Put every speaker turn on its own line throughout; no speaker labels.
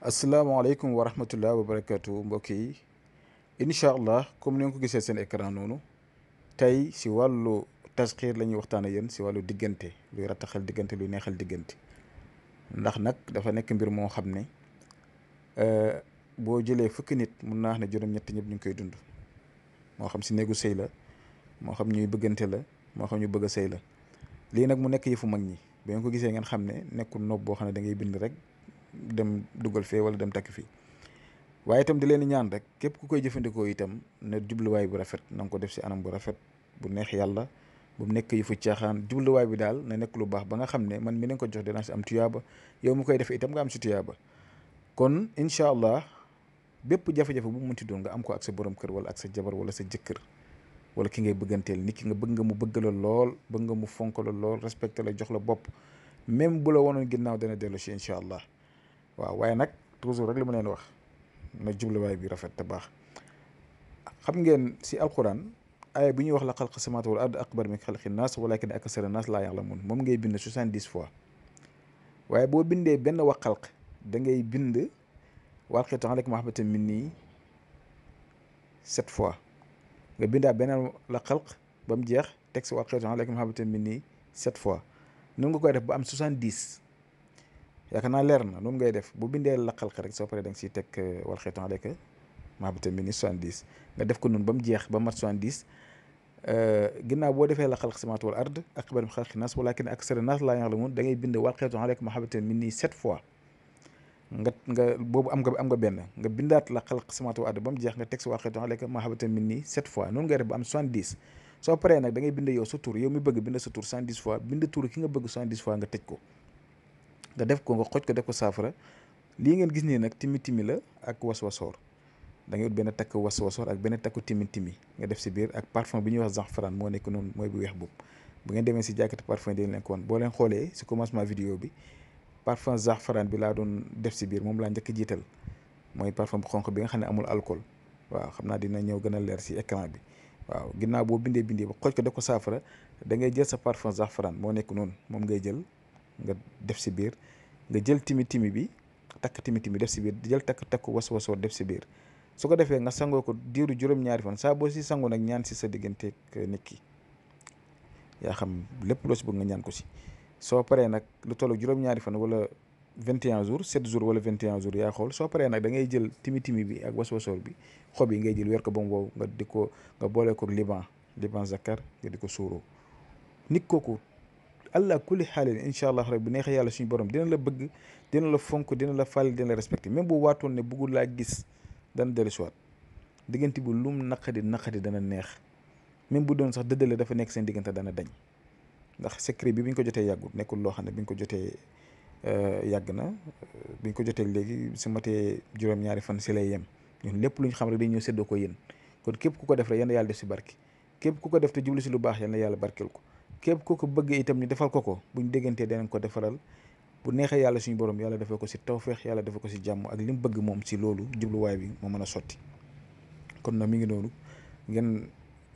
asalaamaaleykum wa rahmatullah wa barakatu mbokk yi incha allah comme ni nga ko gisee seen écran noonu tey si wàllu tasxiir la ñuy waxtaan ak yéen si wàllu diggante luy rattaxal diggante luy neexal diggante ndax nag dafa nekk mbir moo xam ne boo jëlee fukki nit mun naa wax ne juróom-ñett ñëpp ñu ngi koy dund moo xam si néegu sëy la moo xam ñuy bëggante la moo xam ñu bëgg a sëy la lii nag mu nekk yëfu mag ñi ba ngeen ko gisee ngeen xam ne nekkul nopp boo xam ne da ngay bind rek dem dugal fee wala dem takk fii waaye itam di leen ñaan rek képp ku koy jëfandikoo itam ne jubluwaay bu rafet na nga ko def si anam bu rafet bu neex yàlla bu mu nekk yëfu caaxaan jubluwaay bi daal na nekk lu baax ba nga xam ne man mi leen ko jox dinaa si am tuyaaba yow mu koy defee itam nga am si tuyaaba kon incha allah bépp jafe-jafe bu mu munti doon nga am ko ak sa borom kër wala ak sa jabar wala sa jëkkër wala ki ngay bëgganteel nit ki nga bëgg nga mu bëgg la lool bëgg nga mu fonk la lool respecté la jox la bopp même bu la wonoon ginnaaw dana dellu si incha allah waaw waaye nag toujours rek li ma leen wax na jubluwaay bi rafet te baax xam ngeen si alquran aaya bi ñuy wax la xalq samawaati wal ard akbar min xalqi naas walakin aksara naas laa ya'lamuun moom ngay bind 70 fois waaye boo bindee benn wa xalq da ngay bind walqiitu alayka mahabbatan minni 7 fois nga bindaa beneen la xalq ba mu jeex teg si walqiitu alayka mahabbatan minni 7 fois noonu nga koy def ba am 70 yaakaar naa leer na noonu ngay def bu bindee la xalq rek soo paree da nga siy teg walqiitu alayka mahabbatan minni 70 nga def ko noonu ba mu jeex ba mat 70 ginnaaw boo defee la xalq samawaati wal ard akbar min xalqi naas walakin aksara naas laa ya'lamuun da ngay bind walqiitu alayka mahabbatan minni 7 fois nga boobu am nga benn nga bindaat la xalq samawaati wal ard ba mu jeex nga teg si walqiitu alayka mahabbatan minni 7 fois noonu ngay def ba am 70 soo paree nag da ngay bind yow sa tur yow mi bëgg bind sa tur 70 fois bind tur ki nga bëgg 70 fois nga tëj ko nga def ko nga xoj ko def ko saafara lii ngeen gis nii nag timi timi la ak waswasoor da ngay ut benn takk waswasoor ak benn takku timi timi nga def si biir ak parfum bi ñuy wax zafaran moo nekk noonu mooy bu weex boobu bu ngeen demee si jàkkati parfum dañ leen ko woon boo leen xoolee si commencement vidéo bi parfum zafaran bi laa doon def si biir moom laa njëkk jiital mooy parfum bu xonq bi nga xam ne amul alcool waaw xam naa dina ñëw gën a leer si écran bi waaw ginnaaw boo bindee ba xoj ko def ko saafara da ngay jël sa parfum zafaran moo nekk noonu moom ngay jël nga def si biir nga jël timi timi bi takk timi timi def si biir jël takk waswasoor def si biir su ko defee nga sangoo ko diiru juróom-ñaari fan saa boo si sangoo nag ñaan si sa digganteeg nit ki yaa xam lépp loo si bëgg nga ñaan ko si soo paree nag lu toll juróom-ñaari fan wala 21 jours 7 jours wala 21 jours yaa xool soo paree nag da ngay jël timi timi bi ak waswasoor bi xob yi ngay jël weer ko ba mu wow nga boole ko liban zakar nga di ko suuroo nit kooku allah kulli xaalin incha allah rek bu neexee yàlla suñu borom dina la bëgg dina la fonk dina la fàll dina la respecté même bu waatoon ne bëggul laa gis dana dellu si waat diggante bu lum naqadi dana neex même bu doon sax dëddale dafa nekk seen diggante dana dañ ndax secret bi ñu ko jotee yàggul nekkul loo xam ne bi ñu ko jotee yàgg na bi ñu ko jotee léegi su matee juróom-ñaari fan si lay yem ñun lépp lu ñu xam rek dañ ñëw séddoo ko yéen kon képp ku ko def rek yal na yàlla def si barke képp ku ko def te jublu si lu baax yal na yàlla barkeel ko képp ku ko bëgg itam ñu defal ko buñ déggantee danañ ko defaral bu neexee yàlla suñu borom yàlla defal ko si tawfeex yàlla defal ko si jàmm ak li mu bëgg moom si loolu jubluwaay bi moo mën a sotti kon nag mi ngi noonu ngeen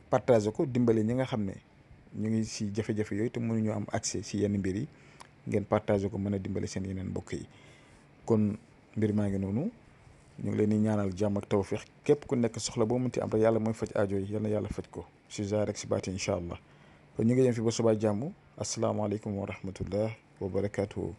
partagé ko dimbale ñi nga xam ne ñu ngi si jafe-jafe yooyu te mënuñu am accès si yenn mbir yi ngeen partagé ko mën a dimbale seen yeneen mbokk yi kon mbir maa ngi noonu ñu ngi leen di ñaanal jàmm ak tawfeex képp ku nekk soxla boo mënti am rek yàlla mooy faj aajo yi yal na yàlla faj ko si zaahir rek si baati incha allah kon ñu ngi yem fi ba subaa jàmm asalaamaaleykum wa rahmatullah wa barakaatuhu